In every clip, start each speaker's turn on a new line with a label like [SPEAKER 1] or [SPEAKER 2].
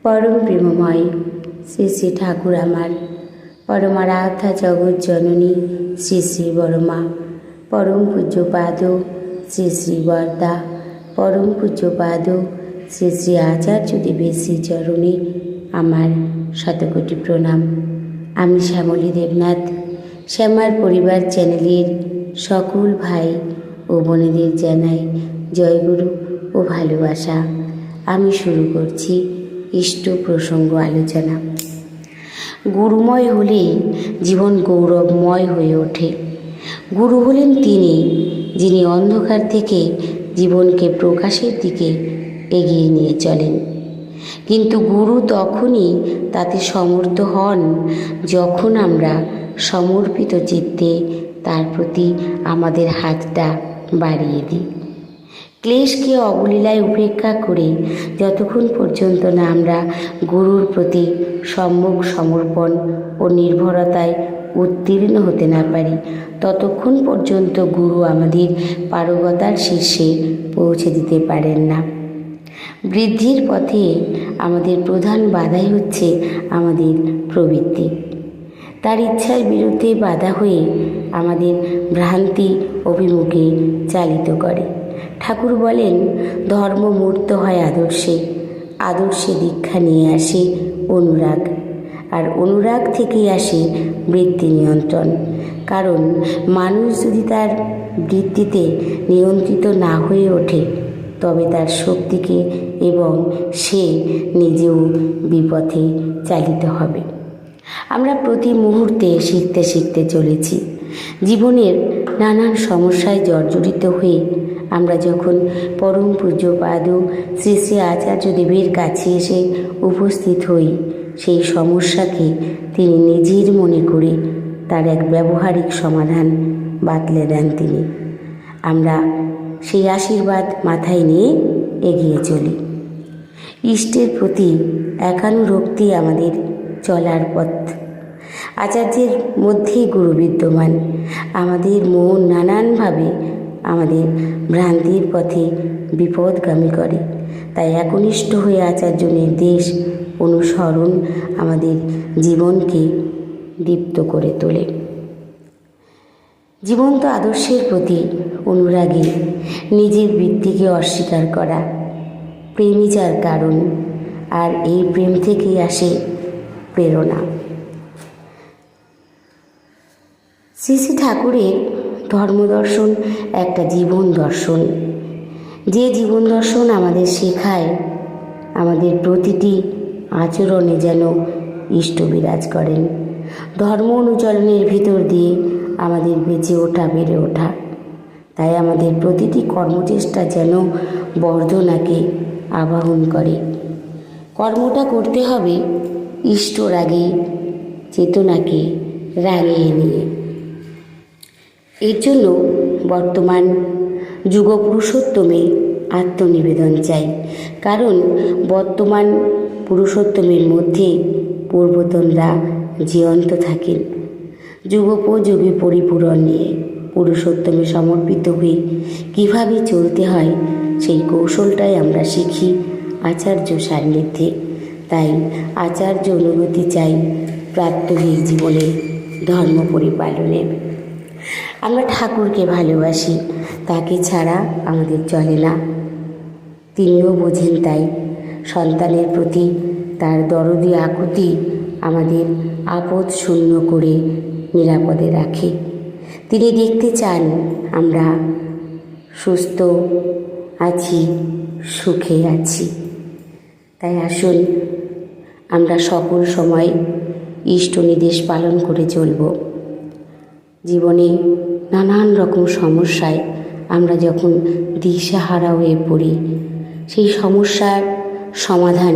[SPEAKER 1] পরম প্রেমময় শ্রী শ্রী ঠাকুর আমার পরমারাধ্যা জগৎ জননী শ্রী শ্রী বড়মা, পরম পূজ্যপাদ শ্রী শ্রী বরদা, পরম পূজ্যপাদ শ্রী শ্রী আচার্যদেবের শ্রীচরণে আমার শতকোটি প্রণাম। আমি শ্যামলী দেবনাথ, শ্যামার পরিবার চ্যানেলের সকল ভাই ও বোনেদের জানাই জয়গুরু ও ভালোবাসা। আমি শুরু করছি ইষ্ট প্রসঙ্গ আলোচনা। গুরুময় হলে জীবন গৌরবময় হয়ে ওঠে। গুরু হলেন তিনি, যিনি অন্ধকার থেকে জীবনকে প্রকাশের দিকে এগিয়ে নিয়ে চলেন। কিন্তু গুরু তখনই তাতে সমর্থ হন যখন আমরা সমর্পিত চিত্তে তার প্রতি আমাদের হাতটা বাড়িয়ে দিই। ক্লেশকে অবলীলায় উপেক্ষা করে যতক্ষণ পর্যন্ত না আমরা গুরুর প্রতি সম্যক সমর্পণ ও নির্ভরতায় উত্তীর্ণ হতে না পারি, ততক্ষণ পর্যন্ত গুরু আমাদের পারগতার শীর্ষে পৌঁছে দিতে পারেন না। বৃদ্ধির পথে আমাদের প্রধান বাধাই হচ্ছে আমাদের প্রবৃত্তি। তার ইচ্ছার বিরুদ্ধে বাধা হয়ে আমাদের ভ্রান্তি অভিমুখে চালিত করে। ঠাকুর বলেন, ধর্ম মূর্ত হয় আদর্শে, আদর্শে দীক্ষা নিয়ে আসে অনুরাগ, আর অনুরাগ থেকেই আসে বৃত্তি নিয়ন্ত্রণ। কারণ মানুষ যদি তার বৃত্তিতে নিয়ন্ত্রিত না হয়ে ওঠে তবে তার শক্তিকে এবং সে নিজেও বিপথে চালিত হবে। আমরা প্রতি মুহূর্তে শিখতে শিখতে চলেছি। জীবনের নানান সমস্যায় জর্জরিত হয়ে আমরা যখন পরম পূজ্যপাদ শ্রী শ্রী আচার্যদেবের কাছে এসে উপস্থিত হই, সেই সমস্যাকে তিনি নিজের মনে করে তার এক ব্যবহারিক সমাধান বাতলে দেন তিনি। আমরা সেই আশীর্বাদ মাথায় নিয়ে এগিয়ে চলি। ইষ্টের প্রতি একানুরক্তি আমাদের চলার পথ। আচার্যের মধ্যেই গুরু বিদ্যমান। আমাদের মন নানানভাবে আমাদের ভ্রান্তির পথে বিপদগামী করে, তাই একনিষ্ঠ হয়ে আচার্য নির্দেশ অনুসরণ আমাদের জীবনকে দীপ্ত করে তোলে। জীবন্ত আদর্শের প্রতি অনুরাগে নিজের বৃত্তিকে অস্বীকার করা প্রেমই যার কারণ, আর এই প্রেম থেকেই আসে প্রেরণা। শ্রী শ্রী ঠাকুরের ধর্মদর্শন একটা জীবন দর্শন, যে জীবন দর্শন আমাদের শেখায় আমাদের প্রতিটি আচরণে যেন ইষ্ট বিরাজ করেন। ধর্ম অনুচরণের ভিতর দিয়ে আমাদের বেঁচে ওঠা, বেড়ে ওঠা। তাই আমাদের প্রতিটি কর্মচেষ্টা যেন বর্ধনাকে আবাহন করে। কর্মটা করতে হবে ইষ্ট রাগে, চেতনাকে রাঙিয়ে নিয়ে। এর জন্য বর্তমান যুগ পুরুষোত্তমে আত্মনিবেদন চাই, কারণ বর্তমান পুরুষোত্তমের মধ্যে পূর্বতনরা জীবন্ত থাকেন। যুগোপযোগী পরিপূরণ নিয়ে পুরুষোত্তমে সমর্পিত হয়ে কীভাবে চলতে হয় সেই কৌশলটাই আমরা শিখি আচার্য সান্নিধ্যে। তাই আচার্য অনুভূতি চাই প্রাত্যহিক জীবনে ধর্ম পরিপালনে। আমরা ঠাকুরকে ভালোবাসি, তাকে ছাড়া আমাদের চলে না। তিনিও বোঝেন, তাই সন্তানের প্রতি তার দরদি আকুতি আমাদের আপদ শূন্য করে নিরাপদে রাখে। তিনি দেখতে চান আমরা সুস্থ আছি, সুখে আছি। তাই আসুন আমরা সকল সময় ইষ্ট নির্দেশ পালন করে চলব। জীবনে নানান রকম সমস্যায় আমরা যখন দিশাহারা হয়ে পড়ি, সেই সমস্যার সমাধান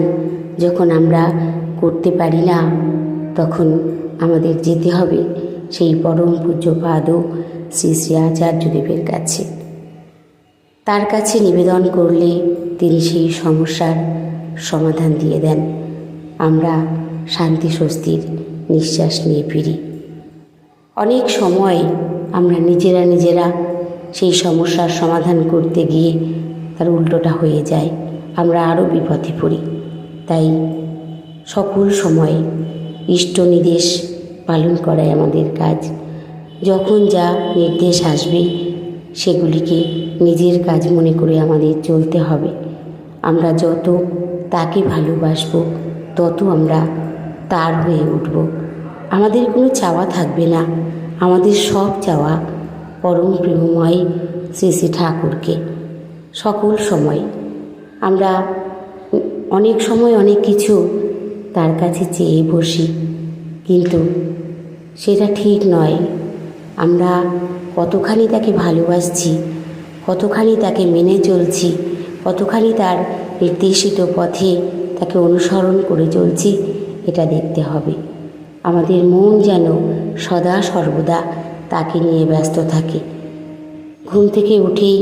[SPEAKER 1] যখন আমরা করতে পারি না, তখন আমাদের যেতে হবে সেই পরম পূজ্যপাদ শ্রী শ্রী আচার্যদেবের কাছে। তার কাছে নিবেদন করলে তিনি সেই সমস্যার সমাধান দিয়ে দেন। আমরা শান্তি স্বস্তির নিঃশ্বাস নিয়ে ফিরি। অনেক সময় আমরা নিজেরা সেই সমস্যার সমাধান করতে গিয়ে তার উল্টোটা হয়ে যায়, আমরা আরও বিপদে পড়ি। তাই সকল সময় ইষ্ট নির্দেশ পালন করাই আমাদের কাজ। যখন যা নির্দেশ আসবে সেগুলিকে নিজের কাজ মনে করে আমাদের চলতে হবে। আমরা যত তাকে ভালোবাসবো তত আমরা তার হয়ে উঠব। আমাদের কোনো চাওয়া থাকবে না, আমাদের সব চাওয়া পরম প্রেমময় শ্রী শ্রী ঠাকুরকে। সকল সময় আমরা অনেক সময় অনেক কিছু তার কাছে চেয়ে বসি, কিন্তু সেটা ঠিক নয়। আমরা কতখানি তাকে ভালোবাসছি, কতখানি তাকে মেনে চলছি, কতখানি তার নির্দেশিত পথে তাকে অনুসরণ করে চলছি, এটা দেখতে হবে। আমাদের মন যেন সদা সর্বদা তাকে নিয়ে ব্যস্ত থাকে। ঘুম থেকে উঠেই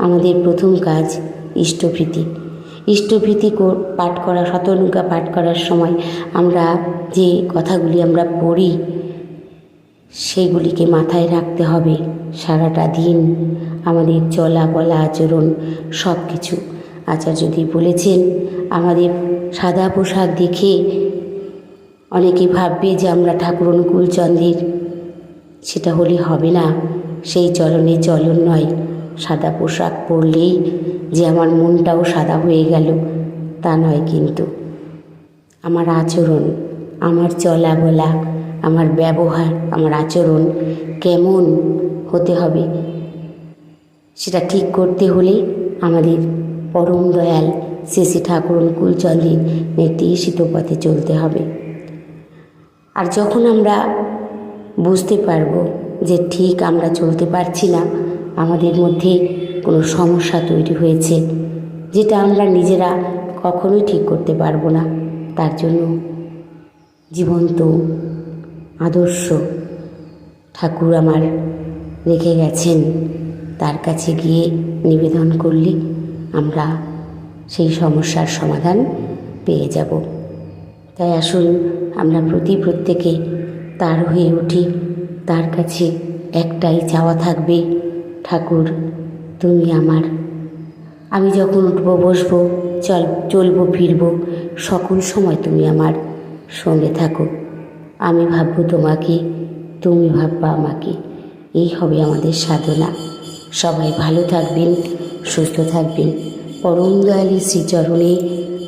[SPEAKER 1] আমাদের প্রথম কাজ ইষ্টভীতি। ইষ্টভীতি পাঠ করা, শতনুকা পাঠ করার সময় আমরা যে কথাগুলি আমরা পড়ি সেগুলিকে মাথায় রাখতে হবে। সারাটা দিন আমাদের চলা বলা আচরণ সব কিছু। আচার্যজি বলেছেন, আমাদের সাদা পোশাক দেখে অনেকে ভাববে যে আমরা ঠাকুর অনুকূল চন্দ্রের, সেটা হলে হবে না। সেই চলনে চলন নয়। সাদা পোশাক পরলেই যে আমার মনটাও সাদা হয়ে গেল তা নয়, কিন্তু আমার আচরণ, আমার চলা বলা, আমার ব্যবহার, আমার আচরণ কেমন হতে হবে সেটা ঠিক করতে হলে আমাদের পরম দয়াল শ্রী শ্রী ঠাকুর অনুকূল চন্দ্রের নির্দেশিত পথে চলতে হবে। আর যখন আমরা বুঝতে পারব যে ঠিক আমরা চলতে পারছি না, আমাদের মধ্যে কোনো সমস্যা তৈরি হয়েছে যেটা আমরা নিজেরা কখনোই ঠিক করতে পারবো না, তার জন্য জীবন্ত আদর্শ ঠাকুর আমার রেখে গেছেন, তার কাছে গিয়ে নিবেদন করলে আমরা সেই সমস্যার সমাধান পেয়ে যাব। তাই আসুন আমরা প্রত্যেকে তার হয়ে উঠি। তার কাছে একটাই চাওয়া থাকবে, ঠাকুর তুমি আমার। আমি যখন উঠবো বসবো চলবো ফিরবো সকল সময় তুমি আমার সঙ্গে থাকো। আমি ভাববো তোমাকে, তুমি ভাববা আমাকে। এই হবে আমাদের সাধনা। সবাই ভালো থাকবেন, সুস্থ থাকবেন। পরম দয়ালী শ্রীচরণে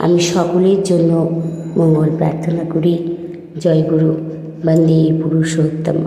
[SPEAKER 1] আমি সকলের জন্য মঙ্গল প্রার্থনা করি। জয় গুরু, বন্দে পুরুষোত্তম।